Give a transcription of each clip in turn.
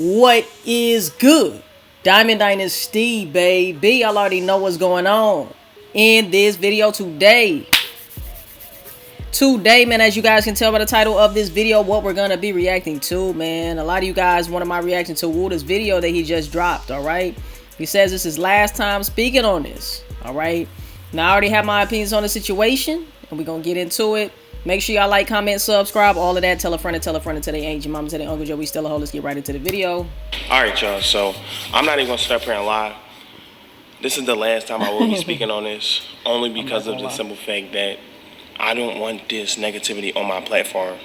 What is good? Diamond Dynasty, baby. Y'all already know what's going on in this video today. Man, as you guys can tell by the title of this video, what we're gonna be reacting to, man. A lot of you guys wanted my reaction to Wooda's video that he just dropped, alright? He says this is last time speaking on this, alright? Now, I already have my opinions on the situation, and we're gonna get into it. Make sure y'all like, comment, subscribe, all of that. Tell a friend and tell a friend until they ain't your mama, tell their Uncle Joe. We still a hoe. Let's get right into the video. Alright, y'all. So, I'm not even going to sit up here and lie. This is the last time I will be speaking on this, only because of the simple fact that I don't want this negativity on my platform.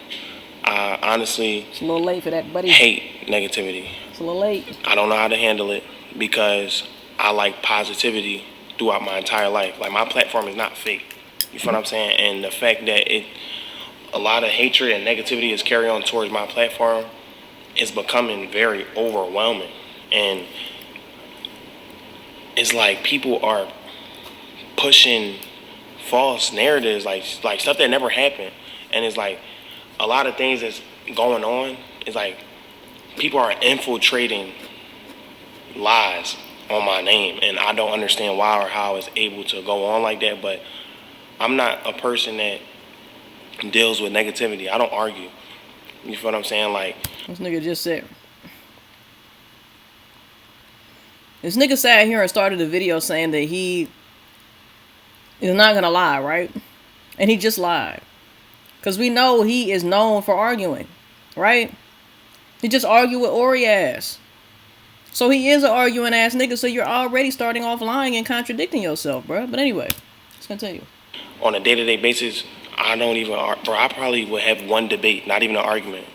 I honestly It's a little late for that, buddy. hate negativity. It's a little late. I don't know how to handle it because I like positivity throughout my entire life. Like, my platform is not fake. You feel what I'm saying? And the fact that a lot of hatred and negativity is carried on towards my platform is becoming very overwhelming. And it's like people are pushing false narratives, like stuff that never happened. And it's like a lot of things that's going on. It's like people are infiltrating lies on my name, and I don't understand why or how it's able to go on like that. But I'm not a person that deals with negativity. I don't argue. You feel what I'm saying? Like, This nigga just said. This nigga sat here and started a video saying that he is not gonna lie, right? And he just lied. Because we know he is known for arguing, right? He just argued with Ori ass. So he is an arguing ass nigga, so you're already starting off lying and contradicting yourself, bro. But anyway, let's continue. on a day-to-day basis, I don't even, bro, I probably would have one debate, not even an argument,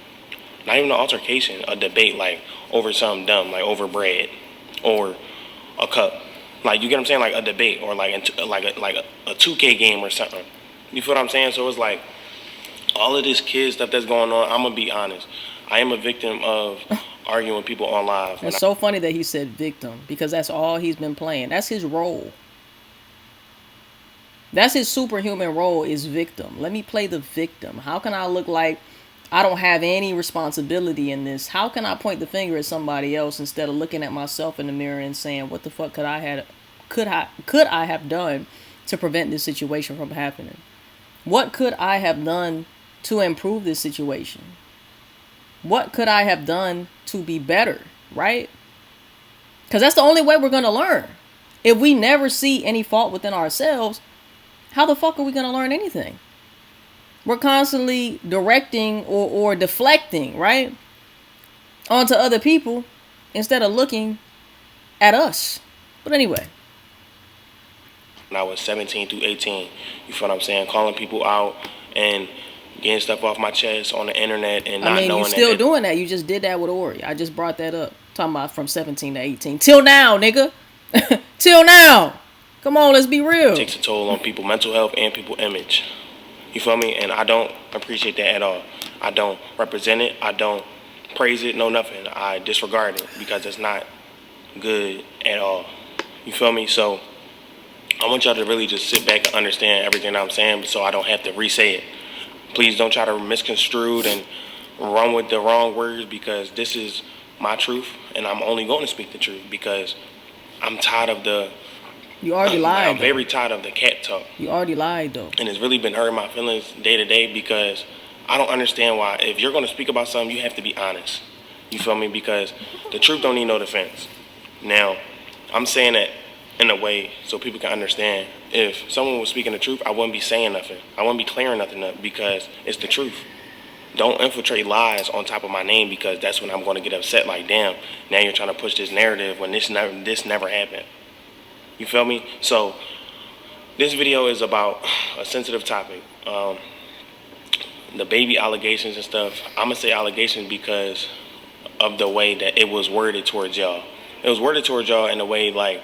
not even an altercation, a debate, like over something dumb, like over bread or a cup. Like, you get what I'm saying? Like a debate, or like a 2K game or something. You feel what I'm saying? So it's like all of this kid stuff that's going on. I'm gonna be honest. I am a victim of arguing with people on live. It's so funny that he said victim, because that's all he's been playing. That's his role. That's his superhuman role, is victim. Let me play the victim. How can I look like I don't have any responsibility in this? How can I point the finger at somebody else instead of looking at myself in the mirror and saying, what the fuck could I have done to prevent this situation from happening? What could I have done to improve this situation? What could I have done to be better, right? Because that's the only way we're going to learn. If we never see any fault within ourselves, how the fuck are we going to learn anything? We're constantly directing or deflecting, right, onto other people instead of looking at us. But anyway. When I was 17 through 18, you feel what I'm saying? Calling people out and getting stuff off my chest on the internet and not knowing that. You're still doing that. You just did that with Ori. I just brought that up. Talking about from 17 to 18. Till now, nigga. Till now. Come on, let's be real. It takes a toll on people's mental health and people's image. You feel me? And I don't appreciate that at all. I don't represent it. I don't praise it. No, nothing. I disregard it because it's not good at all. You feel me? So I want y'all to really just sit back and understand everything I'm saying so I don't have to re-say it. Please don't try to misconstrue and run with the wrong words, because this is my truth, and I'm only going to speak the truth because I'm tired of the... You already lied. I'm very tired of the cat talk. You already lied, though. And it's really been hurting my feelings day to day, because I don't understand why. If you're going to speak about something, you have to be honest. You feel me? Because the truth don't need no defense. Now, I'm saying that in a way so people can understand. If someone was speaking the truth, I wouldn't be saying nothing. I wouldn't be clearing nothing up, because it's the truth. Don't infiltrate lies on top of my name, because that's when I'm going to get upset. Like, damn, now you're trying to push this narrative when this never happened. You feel me? So this video is about a sensitive topic. The baby allegations and stuff. I'm going to say allegations because of the way that it was worded towards y'all. It was worded towards y'all in a way like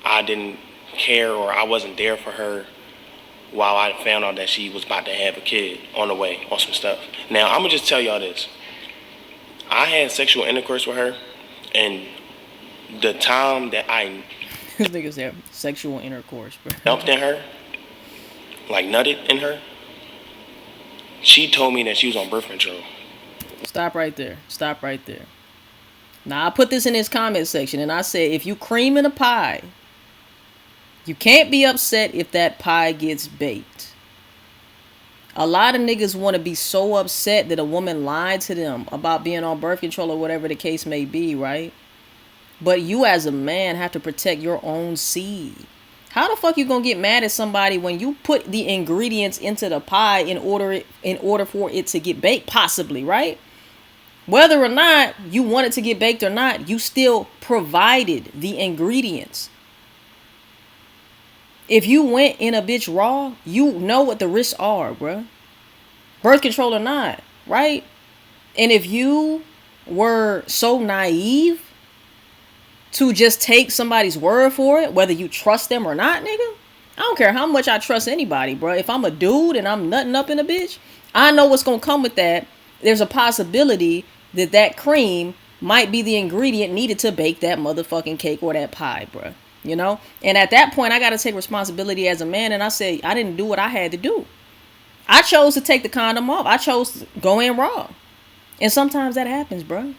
I didn't care, or I wasn't there for her while I found out that she was about to have a kid on the way, on some stuff. Now, I'm going to just tell y'all this. I had sexual intercourse with her, and the time that I... This nigga's there. Sexual intercourse, bro. Dumped in her, like nutted in her, she told me that she was on birth control. Stop right there. Stop right there. Now, I put this in his comment section, and I said, if you cream in a pie, you can't be upset if that pie gets baked. A lot of niggas want to be so upset that a woman lied to them about being on birth control or whatever the case may be, right? But you as a man have to protect your own seed. How the fuck you gonna get mad at somebody when you put the ingredients into the pie in order for it to get baked, possibly, right? Whether or not you want it to get baked or not, you still provided the ingredients. If you went in a bitch raw, you know what the risks are, bruh. Birth control or not, right? And if you were so naive to just take somebody's word for it, whether you trust them or not, nigga, I don't care how much I trust anybody, bruh. If I'm a dude and I'm nutting up in a bitch, I know what's gonna come with that. There's a possibility that that cream might be the ingredient needed to bake that motherfucking cake or that pie, bruh. You know? And at that point, I got to take responsibility as a man. And I say, I didn't do what I had to do. I chose to take the condom off. I chose to go in raw. And sometimes that happens, bro.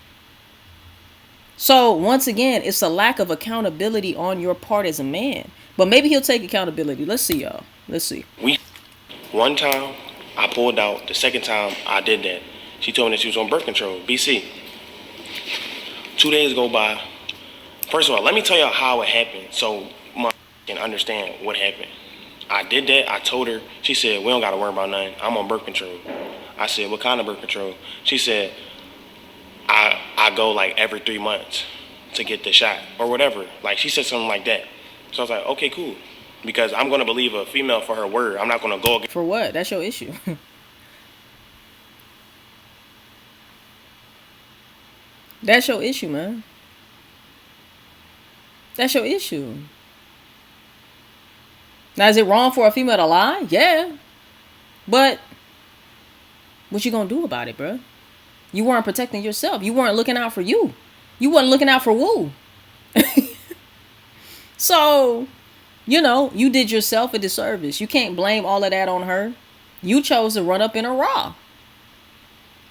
So once again, it's a lack of accountability on your part as a man. But maybe he'll take accountability. Let's see, y'all. Let's see. One time, I pulled out. The second time, I did that. She told me that she was on birth control. BC. 2 days go by. First of all, let me tell y'all how it happened so my can understand what happened. I did that. I told her. She said, we don't got to worry about nothing. I'm on birth control. I said, what kind of birth control? She said, I go like every 3 months to get the shot or whatever. Like, she said something like that. So I was like, okay, cool. Because I'm going to believe a female for her word. I'm not going to go against. For what? That's your issue. That's your issue, man. That's your issue. Now, is it wrong for a female to lie? Yeah. But what you gonna do about it, bro? You weren't protecting yourself. You weren't looking out for you. You wasn't looking out for Woo. So, you know, you did yourself a disservice. You can't blame all of that on her. You chose to run up in a raw.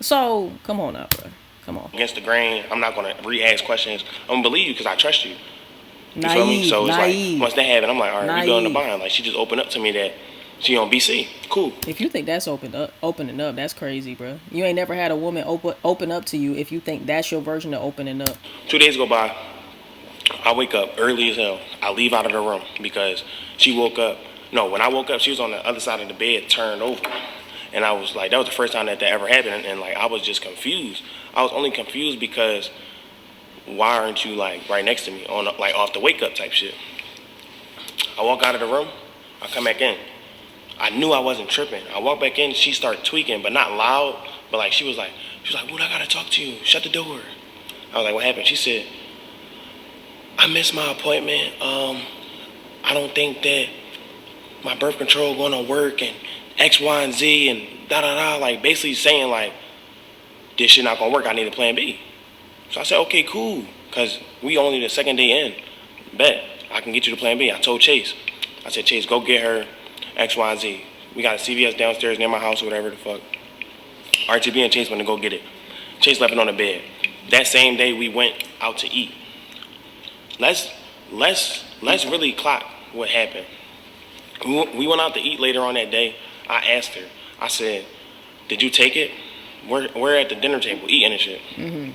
So, come on now, bro. Come on. Against the grain, I'm not gonna re-ask questions. I'm gonna believe you because I trust you. You Naive, feel me? So it's naive, like, once that happened, I'm like, all right, we go in the naive. bind. Like, she just opened up to me that she on BC. Cool. If you think that's opening up, that's crazy, bro. You ain't never had a woman open up to you if you think that's your version of opening up. 2 days go by. I wake up early as hell. I leave out of the room because she woke up. No, when I woke up, she was on the other side of the bed, turned over. And I was like, that was the first time that ever happened. And like, I was just confused. I was only confused because why aren't you like right next to me on like off the wake up type shit? I walk out of the room. I come back in. I knew I wasn't tripping. I walk back in. She started tweaking, but not loud. But like, she was like, "Wood, I gotta talk to you. Shut the door." I was like, "What happened?" She said, "I missed my appointment. I don't think that my birth control gonna work and X, Y, and Z and da da da." Like basically saying like, this shit not gonna work. I need a plan B. So I said, okay, cool, cause we only the second day in. Bet I can get you the plan B. I told Chase. I said, Chase, go get her X, Y, and Z. We got a CVS downstairs near my house or whatever the fuck. RTB and Chase went to go get it. Chase left it on the bed. That same day we went out to eat. Let's really clock what happened. We went out to eat later on that day. I asked her. I said, did you take it? We're at the dinner table eating and shit. Mm-hmm.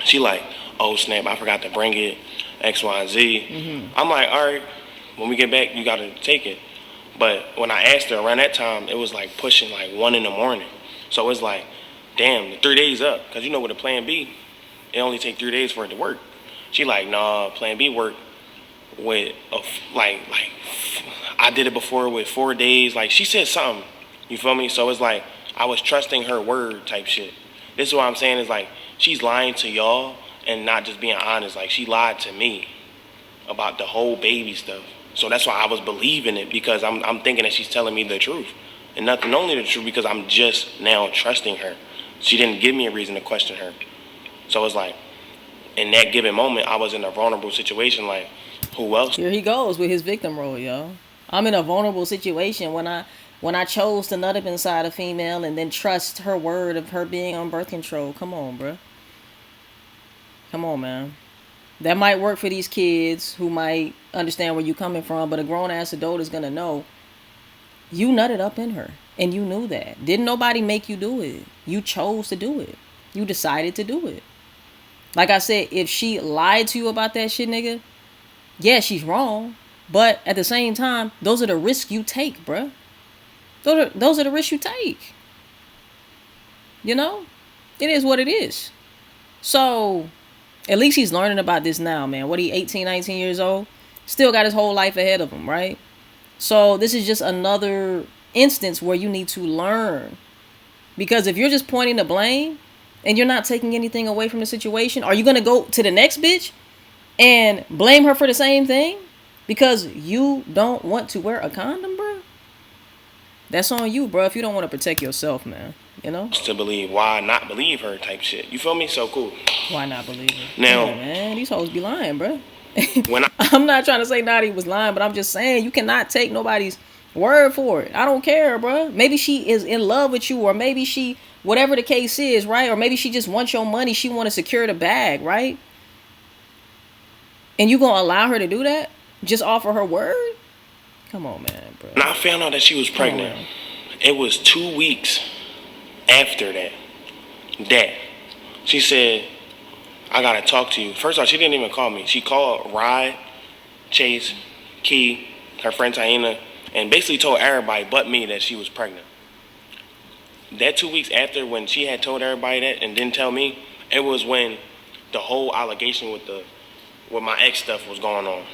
She like, oh snap, I forgot to bring it, X, Y, and Z. Mm-hmm. I'm like, all right, when we get back, you gotta take it. But when I asked her around that time, it was like pushing like 1 a.m. So it's like, damn, the 3 days up. Cause you know with a plan B, it only take 3 days for it to work. She like, nah, plan B work with like I did it before with 4 days. Like she said something, you feel me? So it's like, I was trusting her word type shit. This is what I'm saying is like, she's lying to y'all and not just being honest. Like, she lied to me about the whole baby stuff. So that's why I was believing it, because I'm thinking that she's telling me the truth. And nothing only the truth, because I'm just now trusting her. She didn't give me a reason to question her. So it's like, in that given moment, I was in a vulnerable situation. Like, who else? Here he goes with his victim role, y'all. I'm in a vulnerable situation when I chose to nut up inside a female and then trust her word of her being on birth control. Come on, bro. Come on, man. That might work for these kids who might understand where you're coming from, but a grown-ass adult is going to know you nutted up in her, and you knew that. Didn't nobody make you do it. You chose to do it. You decided to do it. Like I said, if she lied to you about that shit, nigga, yeah, she's wrong. But at the same time, those are the risks you take, bruh. Those are the risks you take. You know? It is what it is. So, at least he's learning about this now, man. What, he 18, 19 years old? Still got his whole life ahead of him, right? So, this is just another instance where you need to learn. Because if you're just pointing the blame and you're not taking anything away from the situation, are you going to go to the next bitch and blame her for the same thing? Because you don't want to wear a condom, bro? That's on you, bro, if you don't want to protect yourself, man. You know? To believe, why not believe her type shit. You feel me? So cool. Why not believe her? Now, man, these hoes be lying, bro. When I'm not trying to say Nadia was lying, but I'm just saying you cannot take nobody's word for it. I don't care, bro. Maybe she is in love with you, or maybe she, whatever the case is, right? Or maybe she just wants your money. She want to secure the bag, right? And you gonna allow her to do that? Just offer her word? Come on, man, bro. When I found out that she was pregnant, it was 2 weeks after that she said, I gotta talk to you. First off, she didn't even call me. She called Rye, Chase, Key, her friend Taina, and basically told everybody but me that she was pregnant. That 2 weeks after, when she had told everybody that and didn't tell me, it was when the whole allegation with my ex stuff was going on.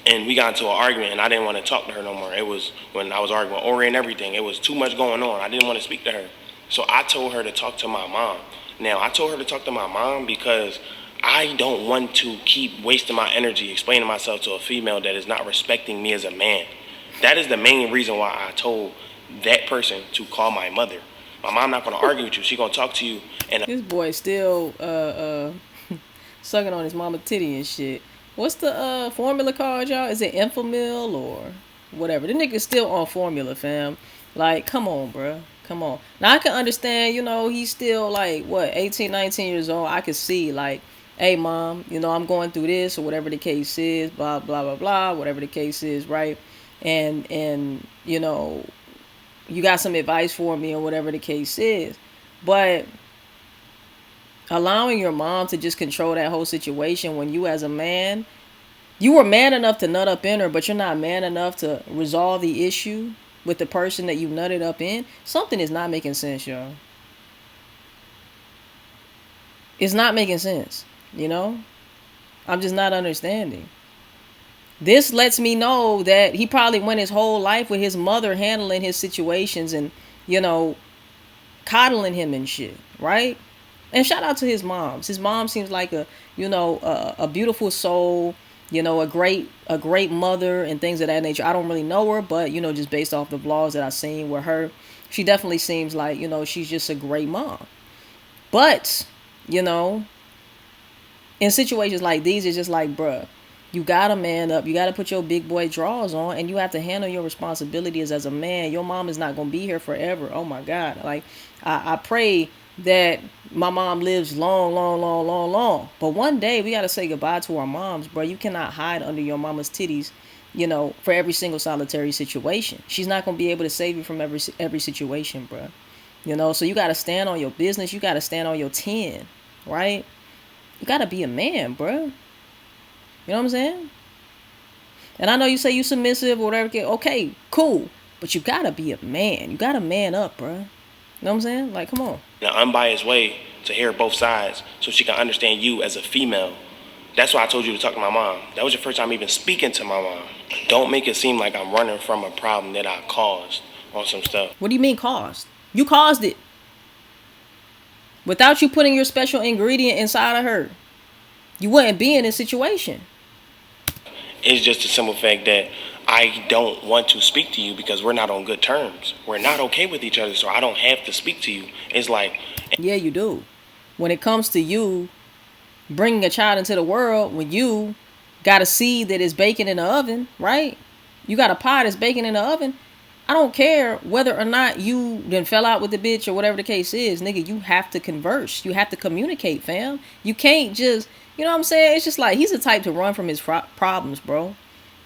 And we got into an argument, and I didn't want to talk to her no more. It was when I was arguing with Ori and everything. It was too much going on. I didn't want to speak to her. So I told her to talk to my mom. Now, I told her to talk to my mom because I don't want to keep wasting my energy explaining myself to a female that is not respecting me as a man. That is the main reason why I told that person to call my mother. My mom not going to argue with you. She going to talk to you. And this boy still sucking on his mama titty and shit. What's the formula called, y'all? Is it Enfamil or whatever? The nigga's still on formula, fam. Like, come on, bruh. Come on. Now, I can understand, you know, he's still, like, what, 18, 19 years old. I can see, like, hey, mom, you know, I'm going through this or whatever the case is, blah, blah, blah, blah, whatever the case is, right? And you know, you got some advice for me or whatever the case is. But allowing your mom to just control that whole situation when you as a man, you were man enough to nut up in her, but you're not man enough to resolve the issue with the person that you nutted up in, something is not making sense, y'all. It's not making sense, you know? I'm just not understanding. This lets me know that he probably went his whole life with his mother handling his situations and, you know, coddling him and shit, right? And shout out to his moms. His mom seems like a, you know, a beautiful soul, you know, a great mother and things of that nature. I don't really know her, but, you know, just based off the vlogs that I've seen with her, she definitely seems like, you know, she's just a great mom. But, you know, in situations like these, it's just like, bruh, you gotta man up. You gotta put your big boy drawers on, and you have to handle your responsibilities as a man. Your mom is not gonna be here forever. Oh my God. Like, I pray that my mom lives long, long, long, long, long. But one day we gotta say goodbye to our moms, bro. You cannot hide under your mama's titties, you know, for every single solitary situation. She's not gonna be able to save you from every situation, bro. You know, so you gotta stand on your business. You gotta stand on your 10, right? You gotta be a man, bro. You know what I'm saying? And I know you say you submissive or whatever. Okay, cool. But you gotta be a man. You gotta man up, bro. You know what I'm saying? Like, come on. In an unbiased way to hear both sides so she can understand you as a female. That's why I told you to talk to my mom. That was your first time even speaking to my mom. Don't make it seem like I'm running from a problem that I caused on some stuff. What do you mean caused? You caused it. Without you putting your special ingredient inside of her, you wouldn't be in this situation. It's just a simple fact that I don't want to speak to you because we're not on good terms. We're not okay with each other, so I don't have to speak to you. It's like... Yeah, you do. When it comes to you bringing a child into the world, when you got a seed that is baking in the oven, right? You got a pie that's baking in the oven. I don't care whether or not you then fell out with the bitch or whatever the case is, nigga. You have to converse. You have to communicate, fam. You can't just, you know what I'm saying? It's just like he's the type to run from his problems, bro.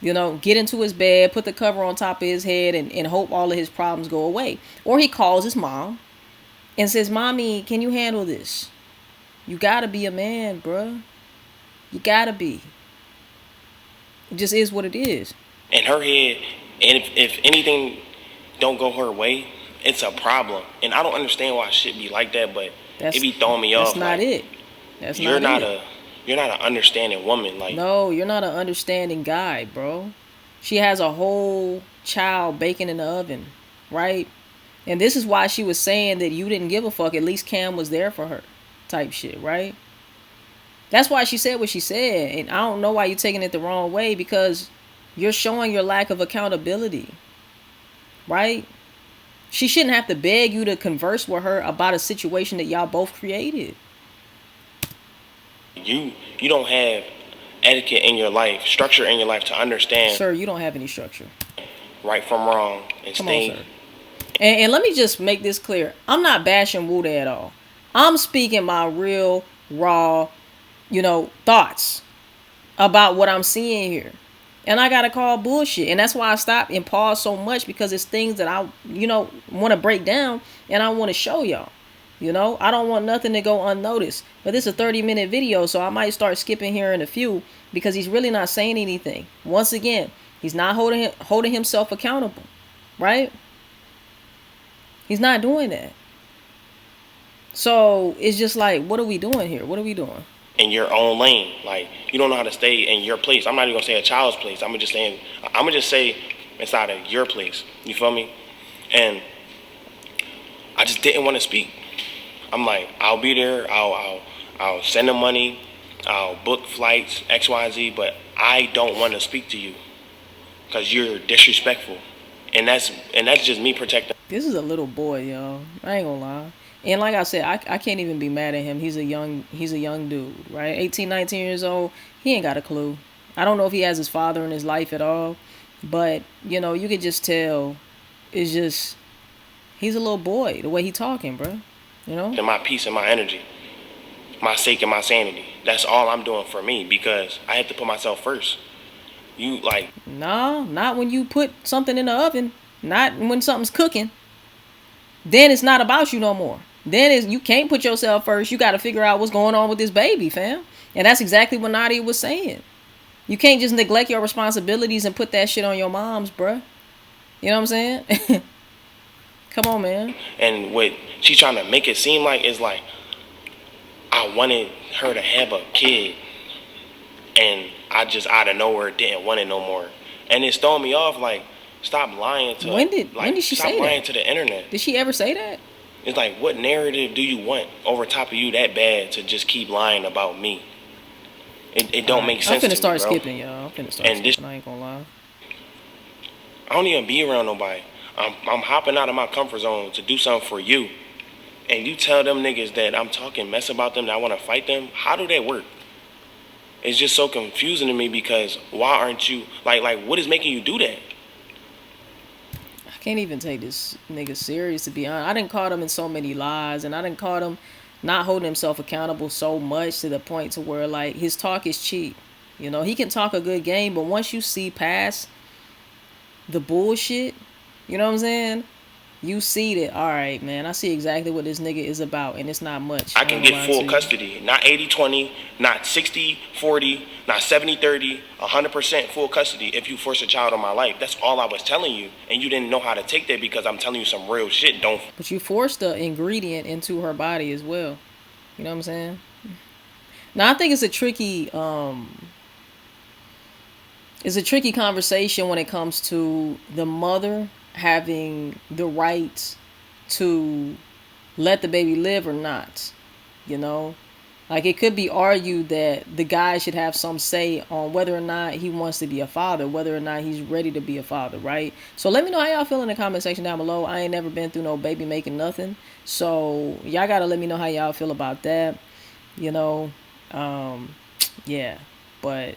You know, get into his bed, put the cover on top of his head, and hope all of his problems go away. Or he calls his mom and says, "Mommy, can you handle this?" You gotta be a man, bro. You gotta be. It just is what it is. In her head, and if anything don't go her way, it's a problem. And I don't understand why shit be like that, but it be throwing me off. That's not it. That's you're not it. You're not an understanding woman. Like, no, you're not an understanding guy, bro. She has a whole child baking in the oven, right? And this is why she was saying that you didn't give a fuck. At least Cam was there for her, type shit, right? That's why she said what she said. And I don't know why you're taking it the wrong way, because you're showing your lack of accountability, right? She shouldn't have to beg you to converse with her about a situation that y'all both created. You don't have etiquette in your life, structure in your life to understand. Sir, you don't have any structure. Right from wrong. And come on, sir. And let me just make this clear. I'm not bashing Wooda at all. I'm speaking my real, raw, thoughts about what I'm seeing here. And I gotta call bullshit. And that's why I stop and pause so much, because it's things that I, want to break down and I want to show y'all. I don't want nothing to go unnoticed. But this is a 30-minute video, so I might start skipping here in a few, because he's really not saying anything. Once again, he's not holding himself accountable, right? He's not doing that. So it's just like, what are we doing here? What are we doing? In your own lane. Like, you don't know how to stay in your place. I'm not even gonna say a child's place. I'm gonna just say inside of your place. You feel me? And I just didn't want to speak. I'm like, I'll be there. I'll send them money. I'll book flights, XYZ. But I don't want to speak to you because you're disrespectful. And that's just me protecting. This is a little boy, y'all. I ain't gonna lie. And like I said, I can't even be mad at him. He's a young dude, right? 18, 19 years old. He ain't got a clue. I don't know if he has his father in his life at all. But, you could just tell. It's just, he's a little boy, the way he talking, bro. And my peace and my energy. My sake and my sanity. That's all I'm doing for me, because I have to put myself first. No, not when you put something in the oven. Not when something's cooking. Then it's not about you no more. Then you can't put yourself first. You got to figure out what's going on with this baby, fam. And that's exactly what Nadia was saying. You can't just neglect your responsibilities and put that shit on your moms, bruh. You know what I'm saying? Come on, man. And what she's trying to make it seem like is like, I wanted her to have a kid, and I just out of nowhere didn't want it no more. And it's throwing me off. Like, stop lying to. When did she say that? Stop lying to the internet. Did she ever say that? It's like, what narrative do you want over top of you that bad to just keep lying about me? It don't make sense. I'm finna start skipping, y'all. I ain't gonna lie. I don't even be around nobody. I'm hopping out of my comfort zone to do something for you. And you tell them niggas that I'm talking mess about them, that I want to fight them. How do that work? It's just so confusing to me, because why aren't you, like what is making you do that? I can't even take this nigga serious, to be honest. I didn't caught him in so many lies, and I didn't caught him not holding himself accountable so much to the point to where, like, his talk is cheap. He can talk a good game, but once you see past the bullshit, you know what I'm saying? You see that, all right, man, I see exactly what this nigga is about, and it's not much. I can get full custody. Not 80-20, not 60-40, not 70-30, 100% full custody if you force a child on my life. That's all I was telling you, and you didn't know how to take that, because I'm telling you some real shit. But you forced the ingredient into her body as well. You know what I'm saying? Now, I think it's a tricky conversation when it comes to the mother having the right to let the baby live or not. Like, it could be argued that the guy should have some say on whether or not he wants to be a father, whether or not he's ready to be a father, right? So let me know how y'all feel in the comment section down below. I ain't never been through no baby making nothing, so y'all gotta let me know how y'all feel about that. Yeah, but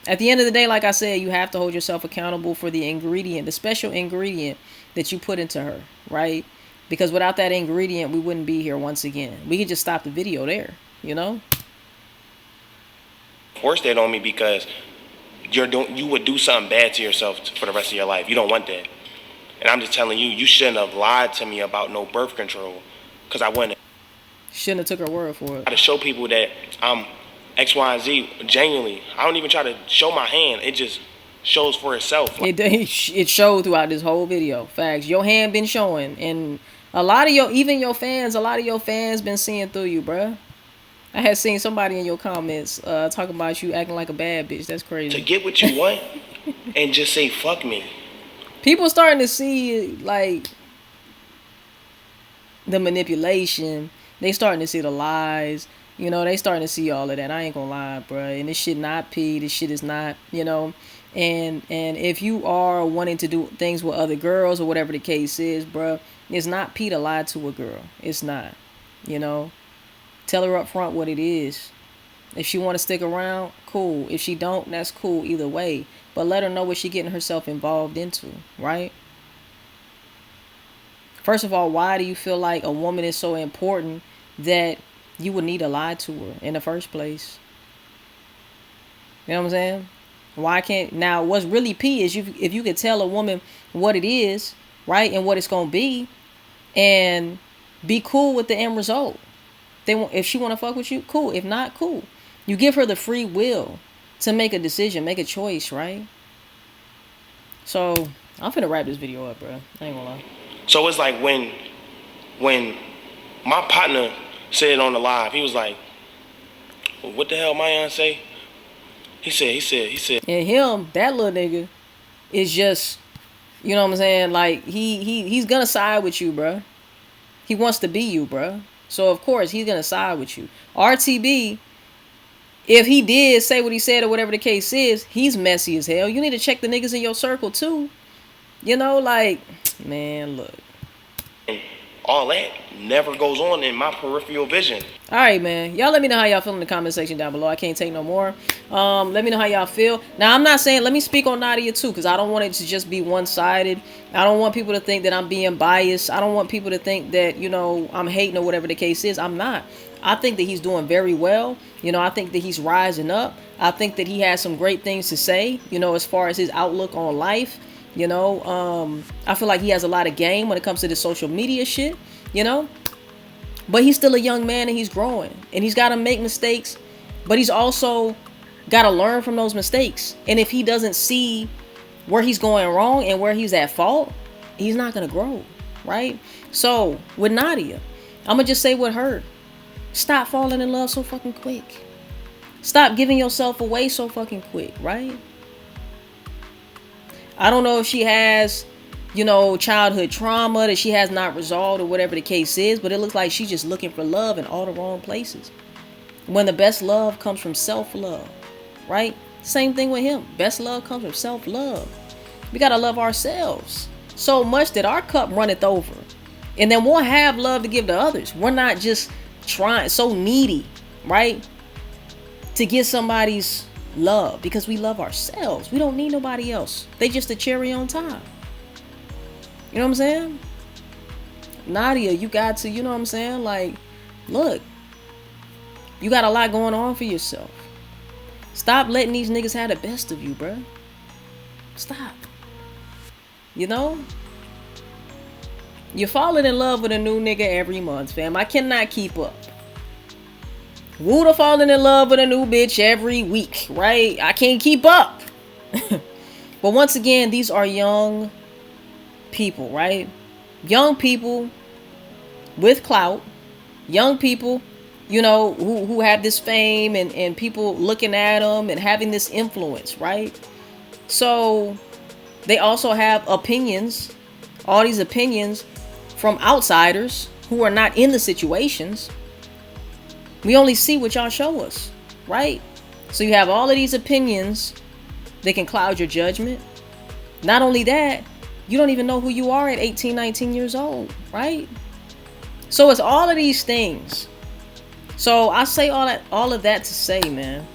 At the end of the day, like I said, you have to hold yourself accountable for the ingredient, the special ingredient that you put into her, right? Because without that ingredient, we wouldn't be here once again. We could just stop the video there, you know? Force that on me because you would do something bad to yourself for the rest of your life. You don't want that. And I'm just telling you, you shouldn't have lied to me about no birth control, because I wouldn't. Shouldn't have took her word for it. To show people that I'm X, Y, and Z genuinely. I don't even try to show my hand. It just shows for itself. It showed throughout this whole video. Facts. Your hand been showing, and a lot of your fans been seeing through you, bruh. I had seen somebody in your comments talking about you acting like a bad bitch. That's crazy. To get what you want and just say fuck me. People starting to see like the manipulation. They starting to see the lies. You know, they starting to see all of that. I ain't gonna lie, bruh. And this shit not pee. This shit is not, you know. And if you are wanting to do things with other girls or whatever the case is, bruh, it's not pee to lie to a girl. It's not, you know. Tell her up front what it is. If she want to stick around, cool. If she don't, that's cool either way. But let her know what she getting herself involved into, right? First of all, why do you feel like a woman is so important that you would need to lie to her in the first place? You know what I'm saying? Why can't... Now, what's really P is if you could tell a woman what it is, right, and what it's going to be, and be cool with the end result. If she want to fuck with you, cool. If not, cool. You give her the free will to make a decision, make a choice, right? So, I'm finna wrap this video up, bro. I ain't gonna lie. So it's like when my partner said on the live, he was like, well, what the hell Mayan say? He said. And him, that little nigga, is just, you know what I'm saying? Like, he's gonna side with you, bro. He wants to be you, bro. So, of course, he's going to side with you. RTB, if he did say what he said or whatever the case is, he's messy as hell. You need to check the niggas in your circle, too. You know, like, man, look. All that never goes on in my peripheral vision. All right, man. Y'all let me know how y'all feel in the comment section down below. I can't take no more. Let me know how y'all feel. Now, I'm not saying, let me speak on Nadia too, because I don't want it to just be one-sided. I don't want people to think that I'm being biased. I don't want people to think that, you know, I'm hating or whatever the case is. I'm not. I think that he's doing very well. You know, I think that he's rising up. I think that he has some great things to say, you know, as far as his outlook on life. You know, I feel like he has a lot of game when it comes to the social media shit, you know. But he's still a young man and he's growing. And he's got to make mistakes. But he's also got to learn from those mistakes. And if he doesn't see where he's going wrong and where he's at fault, he's not going to grow, right? So, with Nadia, I'm going to just say with her, stop falling in love so fucking quick. Stop giving yourself away so fucking quick, right? I don't know if she has, you know, childhood trauma that she has not resolved or whatever the case is, but it looks like she's just looking for love in all the wrong places. When the best love comes from self-love, right? Same thing with him. Best love comes from self-love. We got to love ourselves so much that our cup runneth over. And then we'll have love to give to others. We're not just trying, so needy, right? To get somebody's love, because we love ourselves. We don't need nobody else. They just a cherry on top. You know what I'm saying? Nadia, you got to, you know what I'm saying? Like, look, you got a lot going on for yourself. Stop letting these niggas have the best of you, bruh. Stop. You know? You're falling in love with a new nigga every month, fam. I cannot keep up. Wooda falling in love with a new bitch every week, right? I can't keep up. But once again, these are young people, right? Young people with clout. Young people, you know, who have this fame and people looking at them and having this influence, right? So they also have opinions. All these opinions from outsiders who are not in the situations. We only see what y'all show us, right? So you have all of these opinions that can cloud your judgment. Not only that, you don't even know who you are at 18, 19 years old, right? So it's all of these things. So I say all of that to say, man,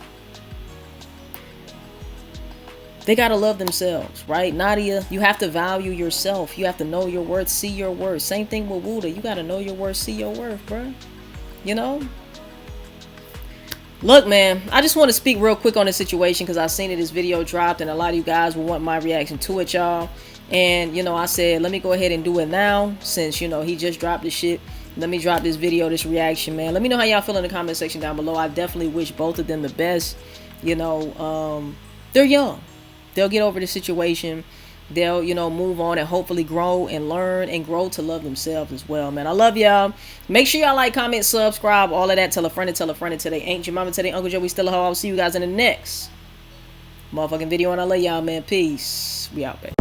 They gotta love themselves, right? Nadia, you have to value yourself. You have to know your worth, see your worth. Same thing with Wooda. You gotta know your worth, see your worth, bro. You know? Look, man, I just want to speak real quick on this situation because I seen that this video dropped and a lot of you guys will want my reaction to it, y'all. And, you know, I said, let me go ahead and do it now since, you know, he just dropped this shit. Let me drop this video, this reaction, man. Let me know how y'all feel in the comment section down below. I definitely wish both of them the best. You know, they're young. They'll get over the situation. They'll, you know, move on and hopefully grow and learn and grow to love themselves as well, man. I love y'all. Make sure y'all like, comment, subscribe, all of that. Tell a friend until they ain't your mama, tell their Uncle Joe we still a hoe. I'll see you guys in the next motherfucking video, and I love y'all, man. Peace. We out, baby.